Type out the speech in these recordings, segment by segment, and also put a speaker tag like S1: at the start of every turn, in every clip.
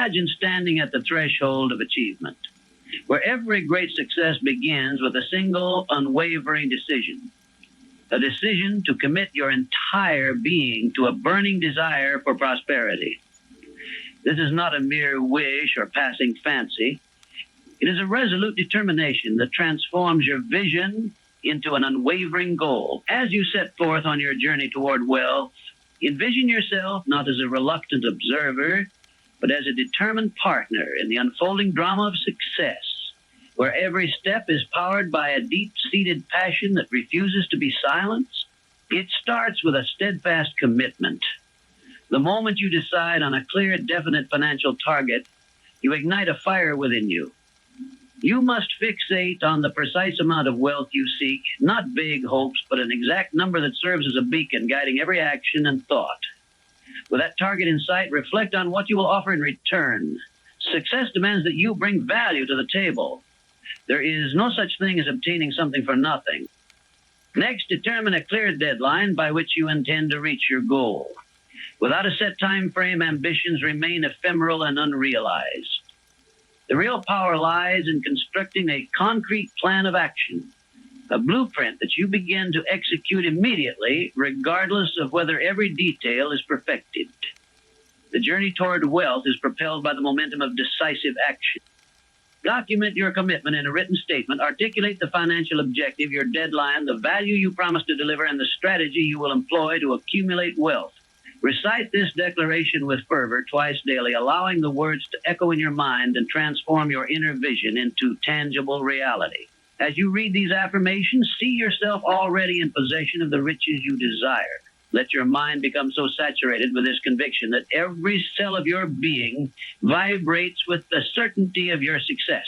S1: Imagine standing at the threshold of achievement, where every great success begins with a single unwavering decision, a decision to commit your entire being to a burning desire for prosperity. This is not a mere wish or passing fancy. It is a resolute determination that transforms your vision into an unwavering goal. As you set forth on your journey toward wealth, envision yourself not as a reluctant observer, but as a determined partner in the unfolding drama of success, where every step is powered by a deep-seated passion that refuses to be silenced. It starts with a steadfast commitment. The moment you decide on a clear, definite financial target, you ignite a fire within you. You must fixate on the precise amount of wealth you seek, not vague hopes, but an exact number that serves as a beacon guiding every action and thought. With that target in sight, reflect on what you will offer in return. Success demands that you bring value to the table. There is no such thing as obtaining something for nothing. Next, determine a clear deadline by which you intend to reach your goal. Without a set time frame, ambitions remain ephemeral and unrealized. The real power lies in constructing a concrete plan of action, a blueprint that you begin to execute immediately, regardless of whether every detail is perfected. The journey toward wealth is propelled by the momentum of decisive action. Document your commitment in a written statement. Articulate the financial objective, your deadline, the value you promise to deliver, and the strategy you will employ to accumulate wealth. Recite this declaration with fervor twice daily, allowing the words to echo in your mind and transform your inner vision into tangible reality. As you read these affirmations, see yourself already in possession of the riches you desire. Let your mind become so saturated with this conviction that every cell of your being vibrates with the certainty of your success.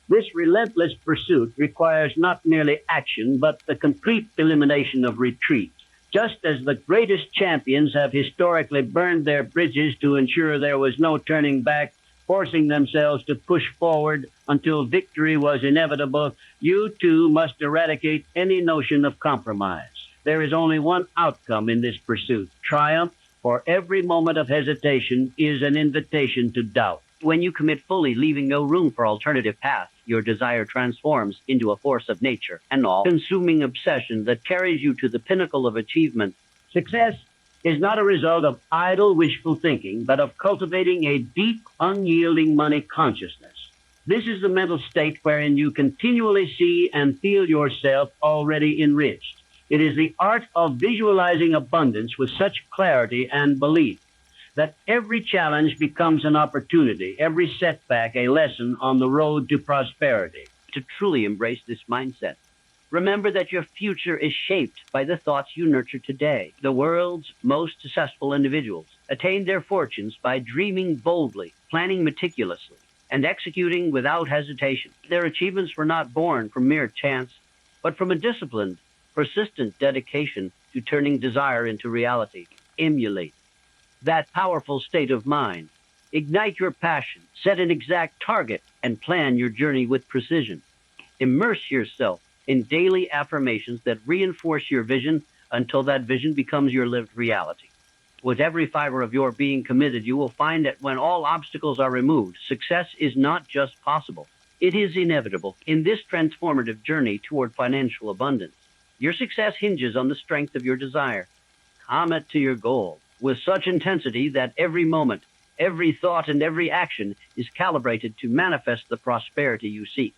S2: This relentless pursuit requires not merely action, but the complete elimination of retreat. Just as the greatest champions have historically burned their bridges to ensure there was no turning back, forcing themselves to push forward until victory was inevitable, you too must eradicate any notion of compromise. There is only one outcome in this pursuit: triumph, for every moment of hesitation is an invitation to doubt.
S3: When you commit fully, leaving no room for alternative paths, your desire transforms into a force of nature, an all-consuming obsession that carries you to the pinnacle of achievement.
S2: Success is not a result of idle wishful thinking, but of cultivating a deep, unyielding money consciousness. This is the mental state wherein you continually see and feel yourself already enriched. It is the art of visualizing abundance with such clarity and belief that every challenge becomes an opportunity, every setback a lesson on the road to prosperity.
S3: To truly embrace this mindset, remember that your future is shaped by the thoughts you nurture today. The world's most successful individuals attained their fortunes by dreaming boldly, planning meticulously, and executing without hesitation. Their achievements were not born from mere chance, but from a disciplined, persistent dedication to turning desire into reality. Emulate that powerful state of mind. Ignite your passion, set an exact target, and plan your journey with precision. Immerse yourself in daily affirmations that reinforce your vision until that vision becomes your lived reality. With every fiber of your being committed, you will find that when all obstacles are removed, success is not just possible, it is inevitable. In this transformative journey toward financial abundance, your success hinges on the strength of your desire. Commit to your goal with such intensity that every moment, every thought, and every action is calibrated to manifest the prosperity you seek.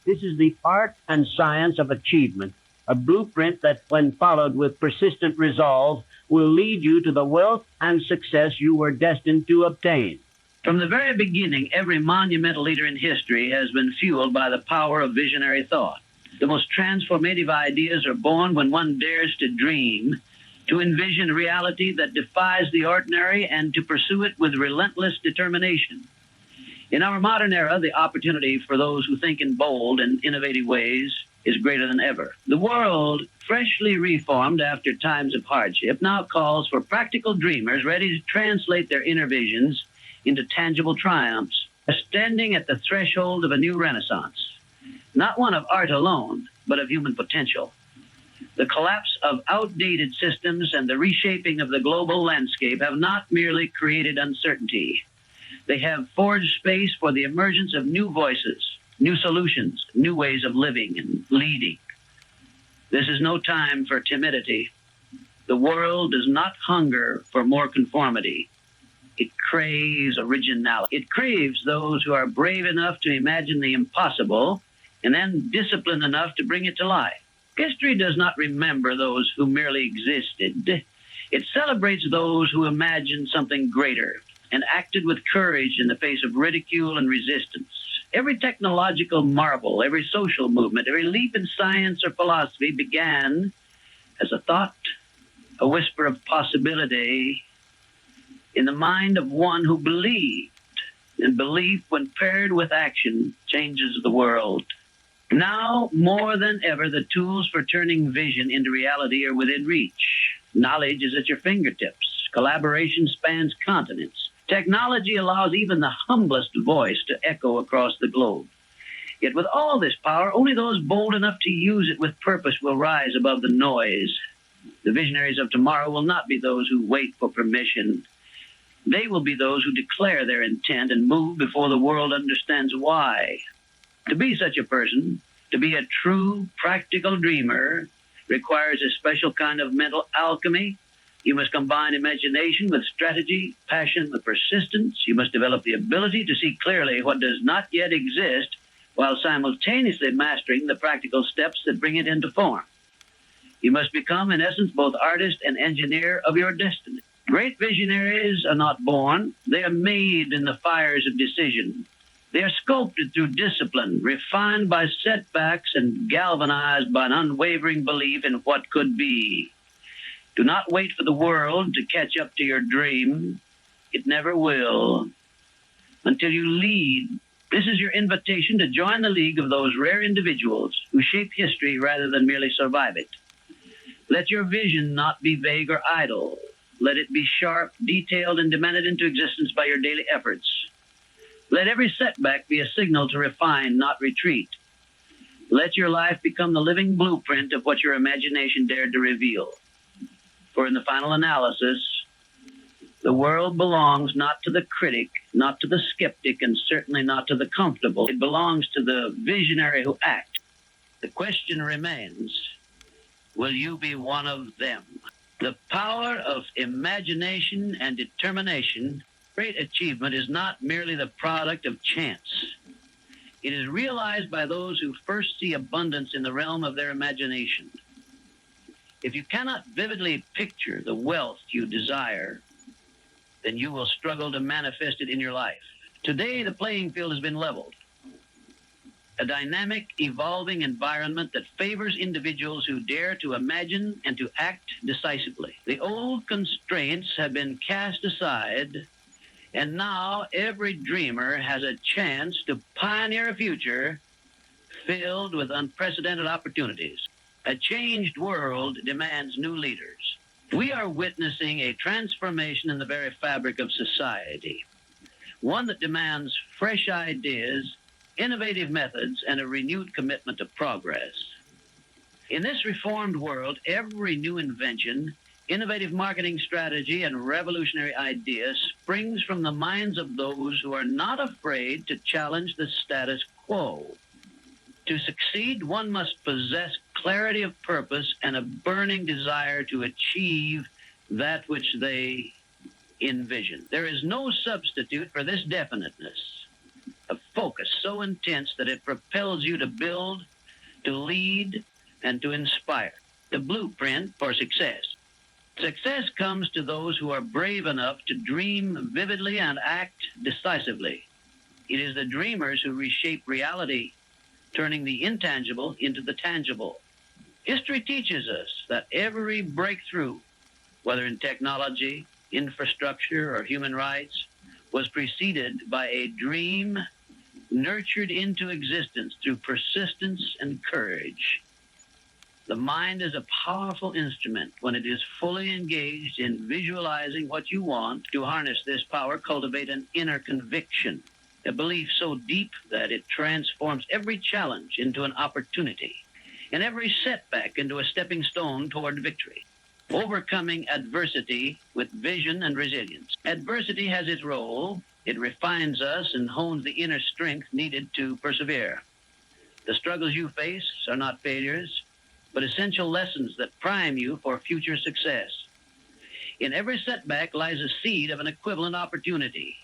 S2: This is the art and science of achievement, a blueprint that, when followed with persistent resolve, will lead you to the wealth and success you were destined to obtain.
S1: From the very beginning, every monumental leader in history has been fueled by the power of visionary thought. The most transformative ideas are born when one dares to dream, to envision a reality that defies the ordinary, and to pursue it with relentless determination. In our modern era, the opportunity for those who think in bold and innovative ways is greater than ever. The world, freshly reformed after times of hardship, now calls for practical dreamers ready to translate their inner visions into tangible triumphs, standing at the threshold of a new renaissance, not one of art alone, but of human potential. The collapse of outdated systems and the reshaping of the global landscape have not merely created uncertainty. They have forged space for the emergence of new voices, new solutions, new ways of living and leading. This is no time for timidity. The world does not hunger for more conformity. It craves originality. It craves those who are brave enough to imagine the impossible and then disciplined enough to bring it to life. History does not remember those who merely existed. It celebrates those who imagined something greater and acted with courage in the face of ridicule and resistance. Every technological marvel, every social movement, every leap in science or philosophy began as a thought, a whisper of possibility in the mind of one who believed. And belief, when paired with action, changes the world. Now, more than ever, the tools for turning vision into reality are within reach. Knowledge is at your fingertips. Collaboration spans continents. Technology allows even the humblest voice to echo across the globe. Yet with all this power, only those bold enough to use it with purpose will rise above the noise. The visionaries of tomorrow will not be those who wait for permission. They will be those who declare their intent and move before the world understands why. To be such a person, to be a true practical dreamer, requires a special kind of mental alchemy. You must combine imagination with strategy, passion with persistence. You must develop the ability to see clearly what does not yet exist while simultaneously mastering the practical steps that bring it into form. You must become, in essence, both artist and engineer of your destiny. Great visionaries are not born. They are made in the fires of decision. They are sculpted through discipline, refined by setbacks, and galvanized by an unwavering belief in what could be. Do not wait for the world to catch up to your dream. It never will. Until you lead, this is your invitation to join the league of those rare individuals who shape history rather than merely survive it. Let your vision not be vague or idle. Let it be sharp, detailed, and demanded into existence by your daily efforts. Let every setback be a signal to refine, not retreat. Let your life become the living blueprint of what your imagination dared to reveal. For in the final analysis, the world belongs not to the critic, not to the skeptic, and certainly not to the comfortable. It belongs to the visionary who acts. The question remains, will you be one of them? The power of imagination and determination. Great achievement is not merely the product of chance. It is realized by those who first see abundance in the realm of their imagination. If you cannot vividly picture the wealth you desire, then you will struggle to manifest it in your life. Today, the playing field has been leveled. A dynamic, evolving environment that favors individuals who dare to imagine and to act decisively. The old constraints have been cast aside, and now every dreamer has a chance to pioneer a future filled with unprecedented opportunities. A changed world demands new leaders. We are witnessing a transformation in the very fabric of society, one that demands fresh ideas, innovative methods, and a renewed commitment to progress. In this reformed world, every new invention, innovative marketing strategy, and revolutionary idea springs from the minds of those who are not afraid to challenge the status quo. To succeed, one must possess clarity of purpose and a burning desire to achieve that which they envision. There is no substitute for this definiteness, a focus so intense that it propels you to build, to lead, and to inspire. The blueprint for success. Success comes to those who are brave enough to dream vividly and act decisively. It is the dreamers who reshape reality, turning the intangible into the tangible. History teaches us that every breakthrough, whether in technology, infrastructure, or human rights, was preceded by a dream nurtured into existence through persistence and courage. The mind is a powerful instrument when it is fully engaged in visualizing what you want. To harness this power, cultivate an inner conviction, a belief so deep that it transforms every challenge into an opportunity and every setback into a stepping stone toward victory. Overcoming adversity with vision and resilience. Adversity has its role, It refines us and hones the inner strength needed to persevere. The struggles you face are not failures, but essential lessons that prime you for future success. In every setback lies a seed of an equivalent opportunity.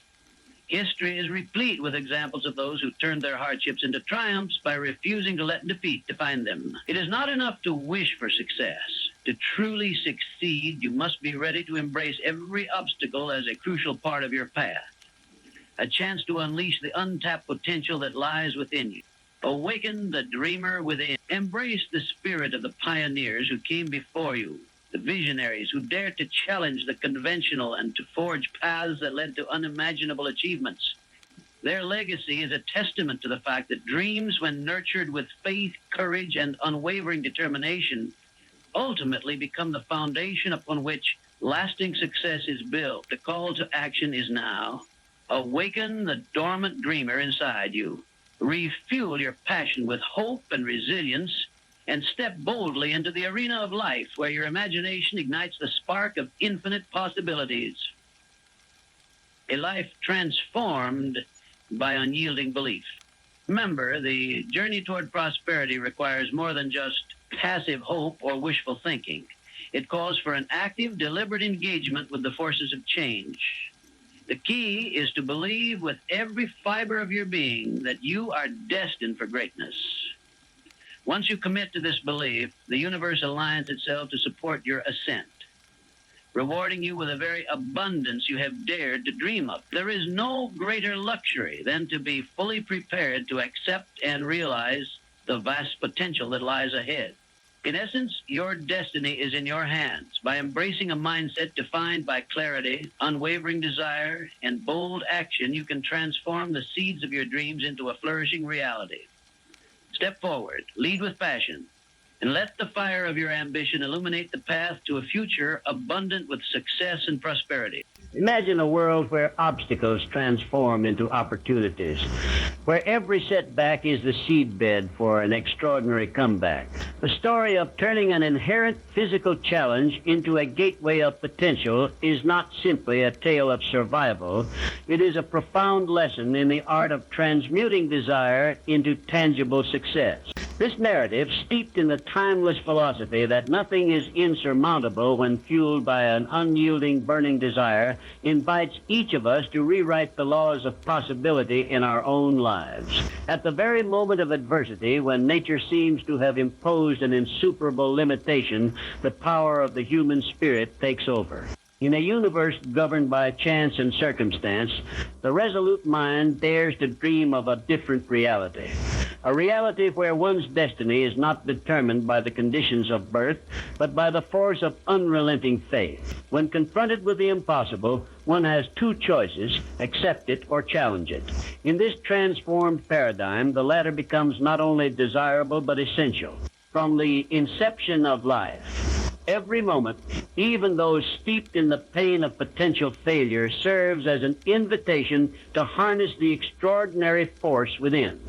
S1: History is replete with examples of those who turned their hardships into triumphs by refusing to let defeat define them. It is not enough to wish for success. To truly succeed, you must be ready to embrace every obstacle as a crucial part of your path, a chance to unleash the untapped potential that lies within you. Awaken the dreamer within. Embrace the spirit of the pioneers who came before you, the visionaries who dared to challenge the conventional and to forge paths that led to unimaginable achievements. Their legacy is a testament to the fact that dreams, when nurtured with faith, courage, and unwavering determination, ultimately become the foundation upon which lasting success is built. The call to action is now. Awaken the dormant dreamer inside you. Refuel your passion with hope and resilience, and step boldly into the arena of life where your imagination ignites the spark of infinite possibilities. A life transformed by unyielding belief. Remember, the journey toward prosperity requires more than just passive hope or wishful thinking. It calls for an active, deliberate engagement with the forces of change. The key is to believe with every fiber of your being that you are destined for greatness. Once you commit to this belief, the universe aligns itself to support your ascent, rewarding you with a very abundance you have dared to dream of. There is no greater luxury than to be fully prepared to accept and realize the vast potential that lies ahead. In essence, your destiny is in your hands. By embracing a mindset defined by clarity, unwavering desire, and bold action, you can transform the seeds of your dreams into a flourishing reality. Step forward, lead with passion, and let the fire of your ambition illuminate the path to a future abundant with success and prosperity.
S2: Imagine a world where obstacles transform into opportunities, where every setback is the seedbed for an extraordinary comeback. The story of turning an inherent physical challenge into a gateway of potential is not simply a tale of survival. It is a profound lesson in the art of transmuting desire into tangible success. This narrative, steeped in the timeless philosophy that nothing is insurmountable when fueled by an unyielding, burning desire, invites each of us to rewrite the laws of possibility in our own lives. At the very moment of adversity, when nature seems to have imposed an insuperable limitation, the power of the human spirit takes over. In a universe governed by chance and circumstance, the resolute mind dares to dream of a different reality. A reality where one's destiny is not determined by the conditions of birth, but by the force of unrelenting faith. When confronted with the impossible, one has two choices: accept it or challenge it. In this transformed paradigm, the latter becomes not only desirable but essential. From the inception of life, every moment, even those steeped in the pain of potential failure, serves as an invitation to harness the extraordinary force within.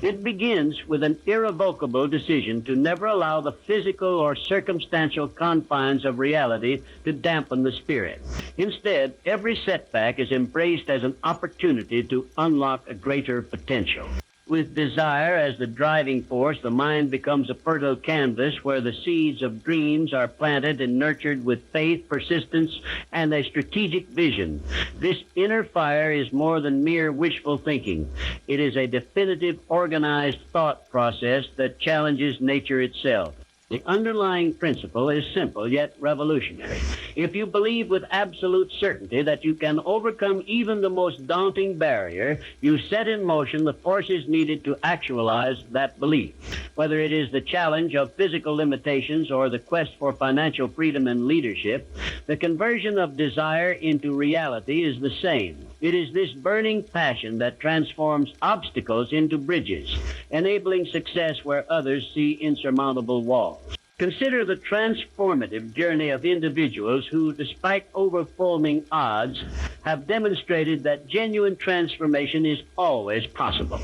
S2: It begins with an irrevocable decision to never allow the physical or circumstantial confines of reality to dampen the spirit. Instead, every setback is embraced as an opportunity to unlock a greater potential. With desire as the driving force, the mind becomes a fertile canvas where the seeds of dreams are planted and nurtured with faith, persistence, and a strategic vision. This inner fire is more than mere wishful thinking. It is a definitive, organized thought process that challenges nature itself. The underlying principle is simple yet revolutionary. If you believe with absolute certainty that you can overcome even the most daunting barrier, you set in motion the forces needed to actualize that belief. Whether it is the challenge of physical limitations or the quest for financial freedom and leadership, the conversion of desire into reality is the same. It is this burning passion that transforms obstacles into bridges, enabling success where others see insurmountable walls. Consider the transformative journey of individuals who, despite overwhelming odds, have demonstrated that genuine transformation is always possible.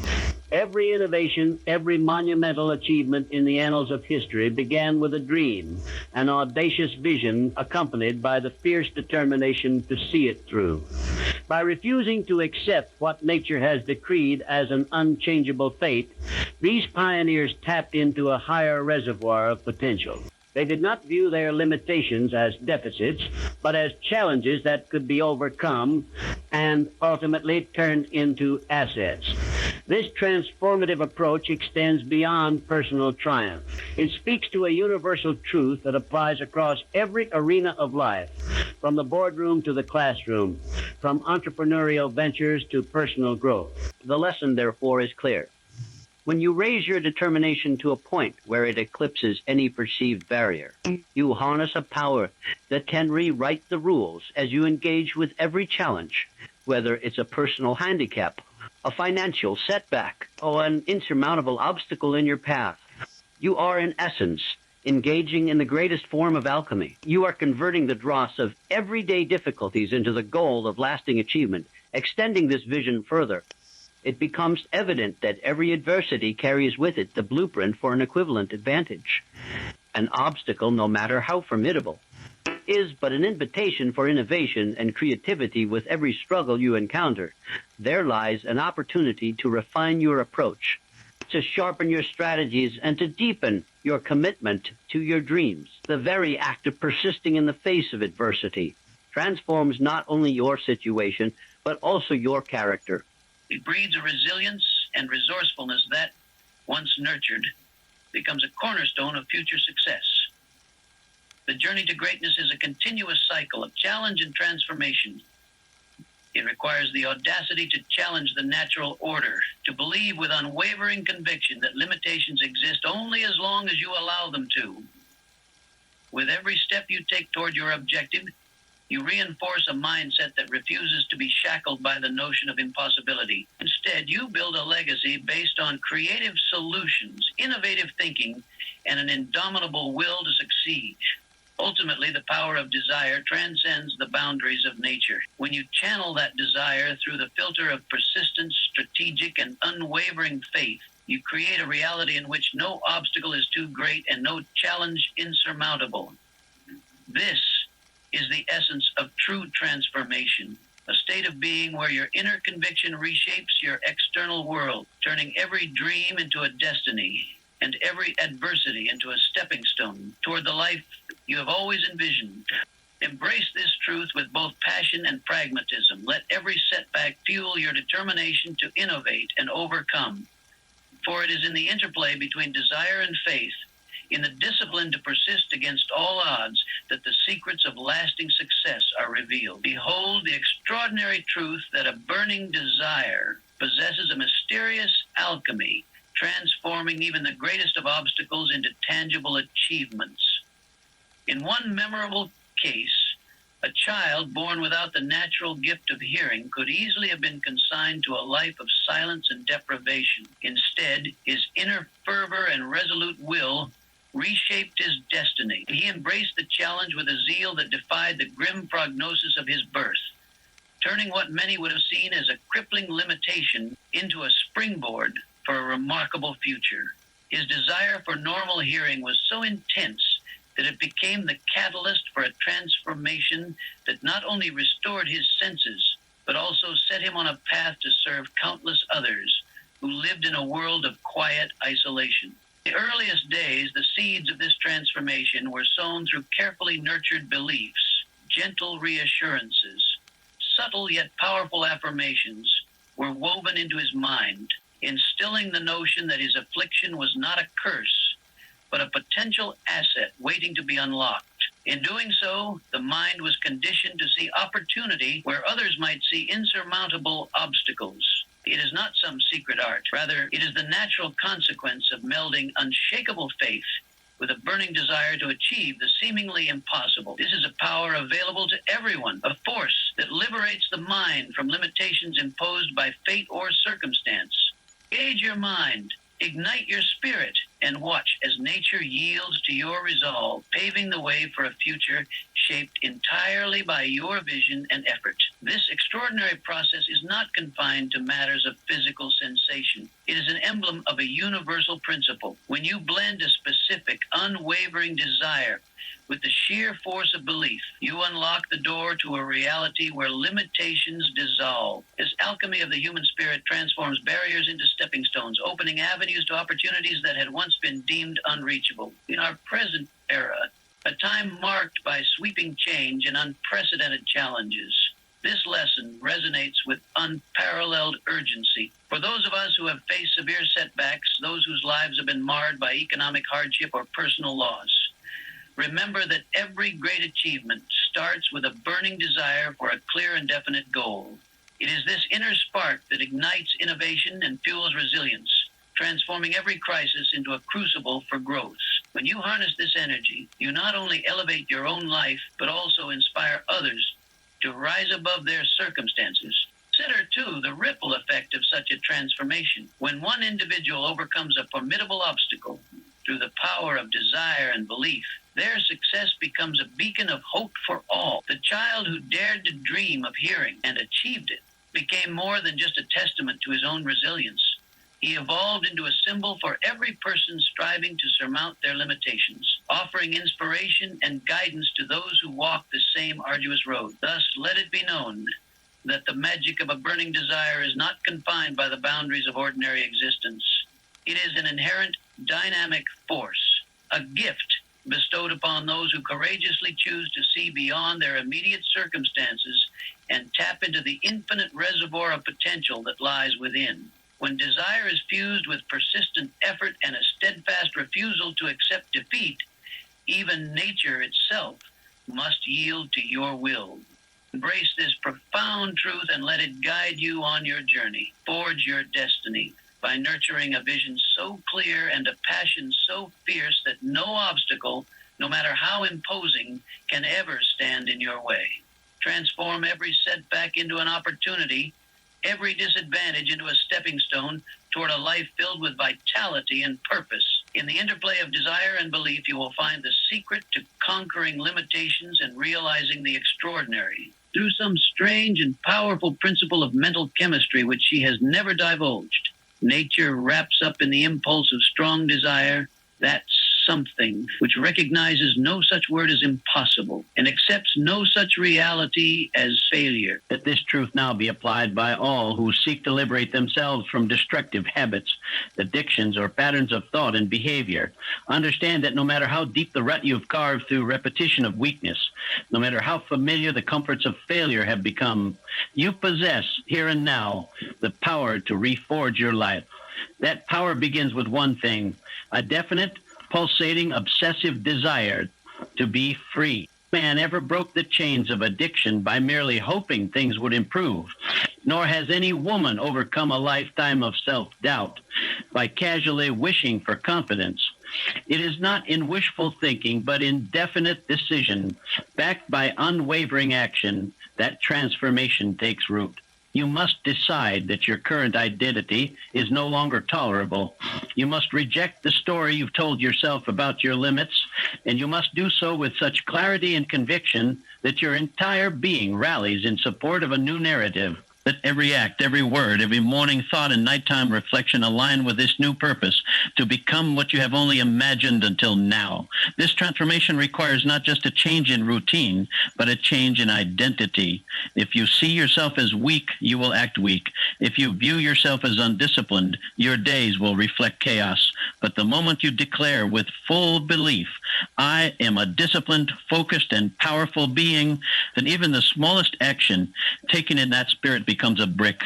S2: Every innovation, every monumental achievement in the annals of history began with a dream, an audacious vision accompanied by the fierce determination to see it through. By refusing to accept what nature has decreed as an unchangeable fate, these pioneers tapped into a higher reservoir of potential. They did not view their limitations as deficits, but as challenges that could be overcome and ultimately turned into assets. This transformative approach extends beyond personal triumph. It speaks to a universal truth that applies across every arena of life, from the boardroom to the classroom, from entrepreneurial ventures to personal growth.
S3: The lesson, therefore, is clear. When you raise your determination to a point where it eclipses any perceived barrier, you harness a power that can rewrite the rules as you engage with every challenge, whether it's a personal handicap, a financial setback, or an insurmountable obstacle in your path. You are, in essence, engaging in the greatest form of alchemy. You are converting the dross of everyday difficulties into the goal of lasting achievement. Extending this vision further, it becomes evident that every adversity carries with it the blueprint for an equivalent advantage. An obstacle, no matter how formidable, is but an invitation for innovation and creativity. With every struggle you encounter, there lies an opportunity to refine your approach, to sharpen your strategies, and to deepen your commitment to your dreams. The very act of persisting in the face of adversity transforms not only your situation, but also your character.
S1: It breeds a resilience and resourcefulness that, once nurtured, becomes a cornerstone of future success. The journey to greatness is a continuous cycle of challenge and transformation. It requires the audacity to challenge the natural order, to believe with unwavering conviction that limitations exist only as long as you allow them to. With every step you take toward your objective, you reinforce a mindset that refuses to be shackled by the notion of impossibility. Instead, you build a legacy based on creative solutions, innovative thinking, and an indomitable will to succeed. Ultimately, the power of desire transcends the boundaries of nature. When you channel that desire through the filter of persistence, strategic, and unwavering faith, you create a reality in which no obstacle is too great and no challenge insurmountable. This is the essence of true transformation, a state of being where your inner conviction reshapes your external world, turning every dream into a destiny and every adversity into a stepping stone toward the life you have always envisioned. Embrace this truth with both passion and pragmatism. Let every setback fuel your determination to innovate and overcome. For it is in the interplay between desire and faith, in the discipline to persist against all odds, that the secrets of lasting success are revealed. Behold the extraordinary truth that a burning desire possesses a mysterious alchemy, transforming even the greatest of obstacles into tangible achievements. In one memorable case, a child born without the natural gift of hearing could easily have been consigned to a life of silence and deprivation. Instead, his inner fervor and resolute will reshaped his destiny. He embraced the challenge with a zeal that defied the grim prognosis of his birth, turning what many would have seen as a crippling limitation into a springboard for a remarkable future. His desire for normal hearing was so intense that it became the catalyst for a transformation that not only restored his senses, but also set him on a path to serve countless others who lived in a world of quiet isolation. In the earliest days, the seeds of this transformation were sown through carefully nurtured beliefs, gentle reassurances. Subtle yet powerful affirmations were woven into his mind, instilling the notion that his affliction was not a curse, but a potential asset waiting to be unlocked. In doing so, the mind was conditioned to see opportunity where others might see insurmountable obstacles. It is not some secret art. Rather, it is the natural consequence of melding unshakable faith with a burning desire to achieve the seemingly impossible. This is a power available to everyone, a force that liberates the mind from limitations imposed by fate or circumstance. Engage your mind, ignite your spirit, and watch as nature yields to your resolve, paving the way for a future shaped entirely by your vision and effort. This extraordinary process is not confined to matters of physical sensation. It is an emblem of a universal principle. When you blend a specific, unwavering desire With the sheer force of belief, you unlock the door to a reality where limitations dissolve. This alchemy of the human spirit transforms barriers into stepping stones, opening avenues to opportunities that had once been deemed unreachable. In our present era, a time marked by sweeping change and unprecedented challenges, this lesson resonates with unparalleled urgency. For those of us who have faced severe setbacks, those whose lives have been marred by economic hardship or personal loss, remember that every great achievement starts with a burning desire for a clear and definite goal. It is this inner spark that ignites innovation and fuels resilience, transforming every crisis into a crucible for growth. When you harness this energy, you not only elevate your own life, but also inspire others to rise above their circumstances. Consider, too, the ripple effect of such a transformation. When one individual overcomes a formidable obstacle through the power of desire and belief, their success becomes a beacon of hope for all. The child who dared to dream of hearing and achieved it became more than just a testament to his own resilience. He evolved into a symbol for every person striving to surmount their limitations, offering inspiration and guidance to those who walk the same arduous road. Thus, let it be known that the magic of a burning desire is not confined by the boundaries of ordinary existence. It is an inherent dynamic force, a gift bestowed upon those who courageously choose to see beyond their immediate circumstances and tap into the infinite reservoir of potential that lies within. When desire is fused with persistent effort and a steadfast refusal to accept defeat, even nature itself must yield to your will. Embrace this profound truth and let it guide you on your journey. Forge your destiny by nurturing a vision so clear and a passion so fierce that no obstacle, no matter how imposing, can ever stand in your way. Transform every setback into an opportunity, every disadvantage into a stepping stone toward a life filled with vitality and purpose. In the interplay of desire and belief, you will find the secret to conquering limitations and realizing the extraordinary. Through some strange and powerful principle of mental chemistry which she has never divulged, nature wraps up in the impulse of strong desire that something which recognizes no such word as impossible and accepts no such reality as failure.
S2: Let this truth now be applied by all who seek to liberate themselves from destructive habits, addictions, or patterns of thought and behavior. Understand that no matter how deep the rut you've carved through repetition of weakness, no matter how familiar the comforts of failure have become, you possess, here and now, the power to reforge your life. That power begins with one thing: a definite, pulsating, obsessive desire to be free. Man ever broke the chains of addiction by merely hoping things would improve, nor has any woman overcome a lifetime of self-doubt by casually wishing for confidence. It is not in wishful thinking, but in definite decision, backed by unwavering action, that transformation takes root. You must decide that your current identity is no longer tolerable. You must reject the story you've told yourself about your limits, and you must do so with such clarity and conviction that your entire being rallies in support of a new narrative. Let every act, every word, every morning thought and nighttime reflection align with this new purpose, to become what you have only imagined until now. This transformation requires not just a change in routine, but a change in identity. If you see yourself as weak, you will act weak. If you view yourself as undisciplined, your days will reflect chaos. But the moment you declare with full belief, I am a disciplined, focused, and powerful being, then even the smallest action taken in that spirit becomes a brick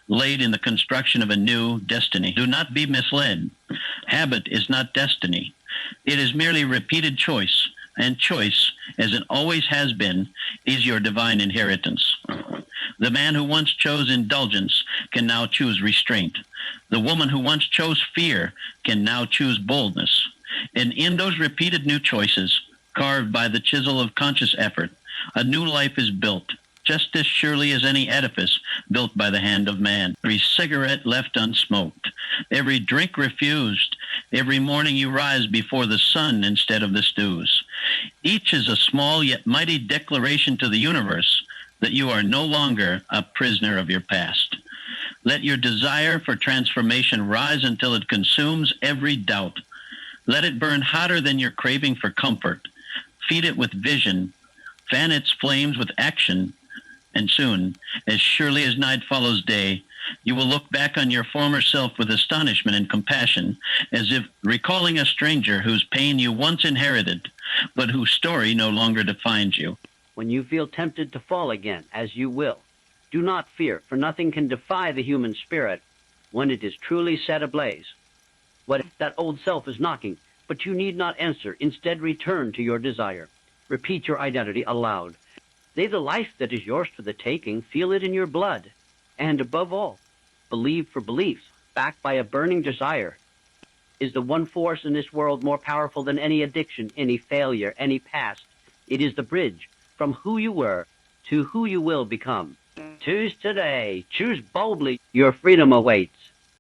S2: laid in the construction of a new destiny. Do not be misled. Habit is not destiny. It is merely repeated choice, and choice, as it always has been, is your divine inheritance. The man who once chose indulgence can now choose restraint. The woman who once chose fear can now choose boldness. And in those repeated new choices, carved by the chisel of conscious effort, a new life is built, just as surely as any edifice built by the hand of man. Every cigarette left unsmoked, every drink refused, every morning you rise before the sun instead of the stews. Each is a small yet mighty declaration to the universe that you are no longer a prisoner of your past. Let your desire for transformation rise until it consumes every doubt. Let it burn hotter than your craving for comfort.
S4: feed it with vision, fan its flames with action, and soon, as surely as night follows day, you will look back on your former self with astonishment and compassion, as if recalling a stranger whose pain you once inherited, but whose story no longer defines you.
S3: When you feel tempted to fall again, as you will, do not fear, for nothing can defy the human spirit when it is truly set ablaze. What if that old self is knocking, but you need not answer. Instead, return to your desire. Repeat your identity aloud. Say the life that is yours for the taking. Feel it in your blood. And above all, believe, for beliefs, backed by a burning desire, is the one force in this world more powerful than any addiction, any failure, any past. It is the bridge from who you were to who you will become. Choose today. Choose boldly. Your freedom awaits.